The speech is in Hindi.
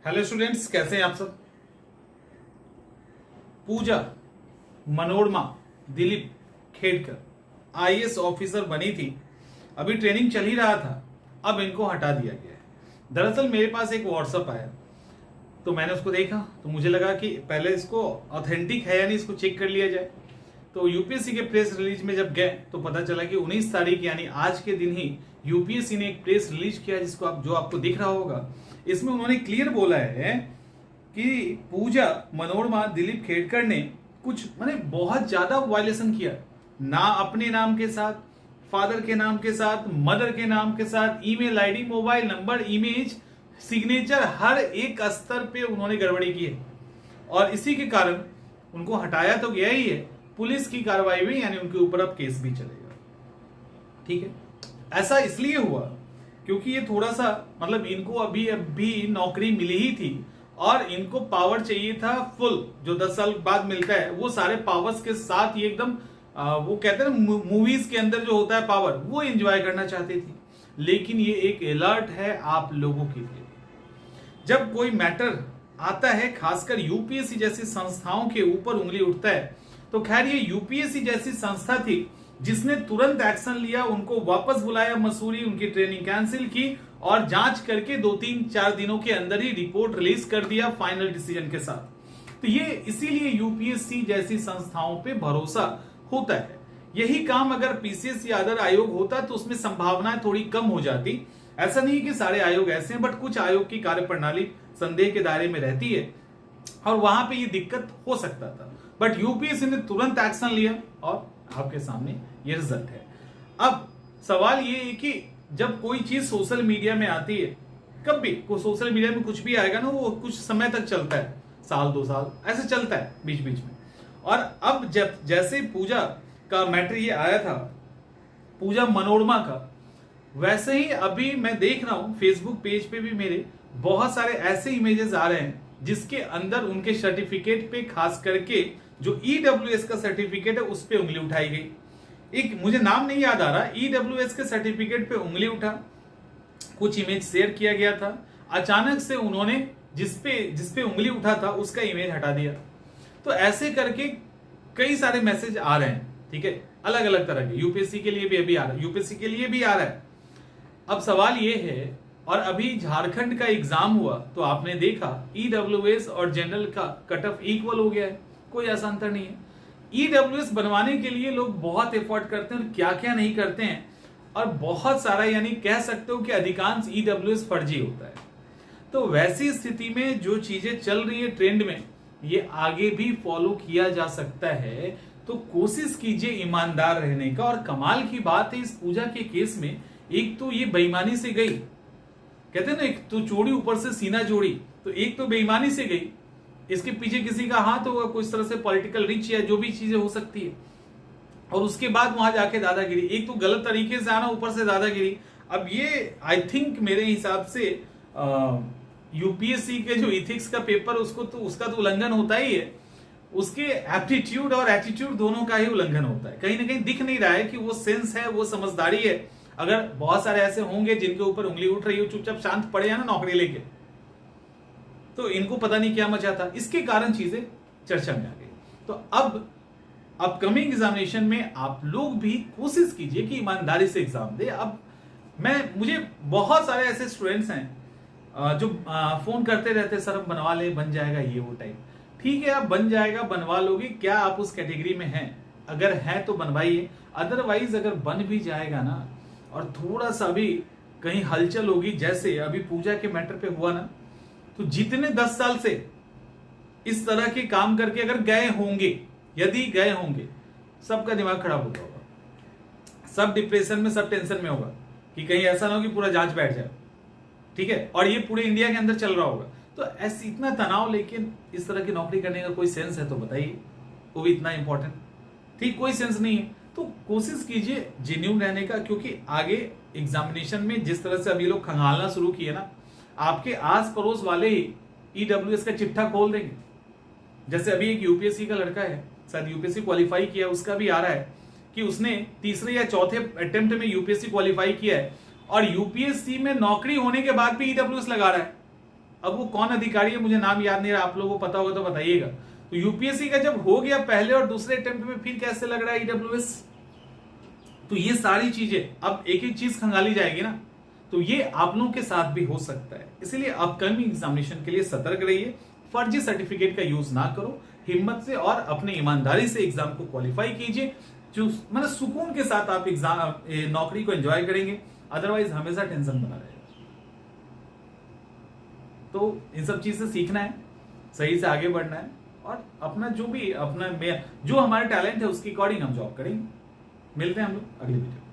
हेलो स्टूडेंट्स, कैसे हैं आप सब। पूजा मनोरमा दिलीप खेड़कर आईएएस ऑफिसर बनी थी। अभी ट्रेनिंग चल ही रहा था, अब इनको हटा दिया गया है। दरअसल मेरे पास एक व्हाट्सएप आया, तो मैंने उसको देखा तो मुझे लगा कि पहले इसको ऑथेंटिक है या नहीं, इसको चेक कर लिया जाए। तो यूपीएससी के प्रेस रिलीज में जब गए तो पता चला कि 19 तारीख यानी आज के दिन ही यूपीएससी ने एक प्रेस रिलीज किया, जिसको जो आपको दिख रहा होगा। इसमें उन्होंने क्लियर बोला है कि पूजा मनोरमा दिलीप खेड़कर ने कुछ बहुत ज्यादा वायलेशन किया, ना अपने नाम के साथ, फादर के नाम के साथ, मदर के नाम के साथ, email ID, mobile number, image, signature, हर एक स्तर पे उन्होंने गड़बड़ी की है। और इसी के कारण उनको हटाया तो गया ही है, पुलिस की कार्रवाई हुई, यानी उनके ऊपर अब केस भी चलेगा। ठीक है, ऐसा इसलिए हुआ क्योंकि ये थोड़ा सा इनको अभी नौकरी मिली ही थी और इनको पावर चाहिए था फुल, जो 10 साल बाद मिलता है वो सारे पावर्स के साथ, ये एकदम वो कहते हैं ना मूवीज के अंदर जो होता है पावर, वो एंजॉय करना चाहती थी। लेकिन ये एक अलर्ट है आप लोगों के लिए। जब कोई मैटर आता है, खासकर यूपीएससी जैसी संस्थाओं के ऊपर उंगली उठता है, तो खैर ये यूपीएससी जैसी संस्था थी जिसने तुरंत एक्शन लिया, उनको वापस बुलाया मसूरी, उनकी ट्रेनिंग कैंसिल की और जांच करके 2-3-4 दिनों के अंदर ही रिपोर्ट रिलीज कर दिया फाइनल डिसीजन के साथ। तो ये इसीलिए यूपीएससी जैसी संस्थाओं पे भरोसा होता है। यही काम अगर पीसीएस या अदर आयोग होता तो उसमें संभावनाएं थोड़ी कम हो जाती। ऐसा नहीं कि सारे आयोग ऐसे हैं, बट कुछ आयोग की कार्यप्रणाली संदेह के दायरे में रहती है और वहां पे ये दिक्कत हो सकता था। बट यूपीएससी ने तुरंत एक्शन लिया और आपके सामने ये रिजल्ट है। अब सवाल ये है कि जब कोई चीज सोशल मीडिया में आती है, कब भी कोई सोशल मीडिया में कुछ भी आएगा ना, वो कुछ समय तक चलता है, 1-2 साल ऐसे चलता है बीच बीच में। और अब जब जैसे पूजा का मैटर ये आया था, पूजा मनोरमा का, वैसे ही अभी मैं देख रहा हूं फेसबुक पेज पे भी मेरे बहुत सारे ऐसे इमेजेस आ रहे हैं जिसके अंदर उनके सर्टिफिकेट पे, खास करके जो ईडब्ल्यूएस का सर्टिफिकेट है उस पे उंगली उठाई गई। एक मुझे नाम नहीं याद आ रहा, ईडब्ल्यूएस के सर्टिफिकेट पे उंगली उठा, कुछ इमेज शेयर किया गया था, अचानक से उन्होंने जिसपे उंगली उठा था उसका इमेज हटा दिया। तो ऐसे करके कई सारे मैसेज आ रहे हैं, ठीक है, अलग अलग तरह के। यूपीएससी के लिए भी अभी आ रहा है, यूपीएससी के लिए भी आ रहा है। अब सवाल ये है, और अभी झारखंड का एग्जाम हुआ तो आपने देखा ईडब्ल्यूएस और जनरल का कट ऑफ इक्वल हो गया है, कोई ऐसा अंतर नहीं है। ईडब्ल्यूएस बनवाने के लिए लोग बहुत एफर्ट करते हैं और क्या क्या नहीं करते हैं, और बहुत सारा, यानी कह सकते हो कि अधिकांश ईडब्ल्यूएस फर्जी होता है। तो वैसी स्थिति में जो चीजें चल रही है ट्रेंड में, ये आगे भी फॉलो किया जा सकता है। तो कोशिश कीजिए ईमानदार रहने का। और कमाल की बात है इस पूजा के केस में, एक तो ये बेईमानी से गई, कहते हैं ना, एक तो चोरी ऊपर से सीना जोड़ी, तो एक तो बेईमानी से गई, इसके पीछे किसी का हाथ होगा, कुछ तरह से पॉलिटिकल रिच या जो भी चीजें हो सकती है, और उसके बाद वहां जाके दादागिरी, एक तो गलत तरीके से आना, ऊपर से दादागिरी। अब ये आई थिंक मेरे हिसाब से यूपीएससी के जो इथिक्स का पेपर, उसका तो उल्लंघन होता ही है, उसके एप्टीट्यूड और एटीट्यूड दोनों का ही उल्लंघन होता है। कहीं ना कहीं दिख नहीं रहा है कि वो सेंस है, वो समझदारी है। अगर बहुत सारे ऐसे होंगे जिनके ऊपर उंगली उठ रही हो, चुपचाप शांत पड़े हैं ना नौकरी लेके, तो इनको पता नहीं क्या मचा था, इसके कारण चीजें चर्चा में आ गई। तो अब अपकमिंग एग्जामिनेशन में आप लोग भी कोशिश कीजिए कि ईमानदारी से एग्जाम दे। अब मुझे बहुत सारे ऐसे स्टूडेंट्स हैं जो फोन करते रहते, सर अब बनवा ले, बन जाएगा ये वो टाइप। ठीक है, आप बन जाएगा, बनवा लोगे, क्या आप उस कैटेगरी में हैं? अगर है तो बनवाइए, अदरवाइज अगर बन भी जाएगा ना और थोड़ा सा भी कहीं हलचल होगी, जैसे अभी पूजा के मैटर पे हुआ ना, तो जितने 10 साल से इस तरह के काम करके अगर गए होंगे, यदि गए होंगे, सबका दिमाग खराब हो गया होगा, सब डिप्रेशन में, सब टेंशन में होगा कि कहीं ऐसा ना हो कि पूरा जांच बैठ जाए। ठीक है, और ये पूरे इंडिया के अंदर चल रहा होगा। तो ऐसे इतना तनाव लेकिन इस तरह की नौकरी करने का कोई सेंस है तो बताइए, वो भी इतना इंपॉर्टेंट। ठीक, कोई सेंस नहीं है। तो कोशिश कीजिए जेन्युइन रहने का, क्योंकि आगे एग्जामिनेशन में जिस तरह से अभी लोग खंगालना शुरू किए ना, आपके आस पड़ोस वाले ही ईडब्ल्यूएस का चिट्ठा खोल देंगे। जैसे अभी एक यूपीएससी का लड़का है, शायद यूपीएससी क्वालिफाई किया, उसका भी आ रहा है कि उसने तीसरे या चौथे अटेम्प्ट में यूपीएससी क्वालिफाई किया है और यूपीएससी में नौकरी होने के बाद भी ईडब्ल्यूएस लगा रहा है। अब वो कौन अधिकारी है मुझे नाम याद नहीं रहा, आप लोगों को पता होगा तो बताइएगा। तो यूपीएससी का जब हो गया पहले और दूसरे अटेम्प्ट में, फिर कैसे लग रहा है ईडब्ल्यूएस? तो ये सारी चीजें अब एक एक चीज खंगाली जाएगी ना, तो ये आप लोगों के साथ भी हो सकता है। इसलिए अपकमिंग एग्जामिनेशन के लिए सतर्क रहिए, फर्जी सर्टिफिकेट का यूज ना करो, हिम्मत से और अपने ईमानदारी से एग्जाम को क्वालिफाई कीजिए, जो मतलब सुकून के साथ आप एग्जाम नौकरी को एंजॉय करेंगे, अदरवाइज हमेशा टेंशन बना रहेगा। तो इन सब चीज से सीखना है, सही से आगे बढ़ना है, और अपना जो भी अपना जो हमारा टैलेंट है उसके अकॉर्डिंग हम जॉब करेंगे। मिलते हैं हम लोग अगले वीडियो।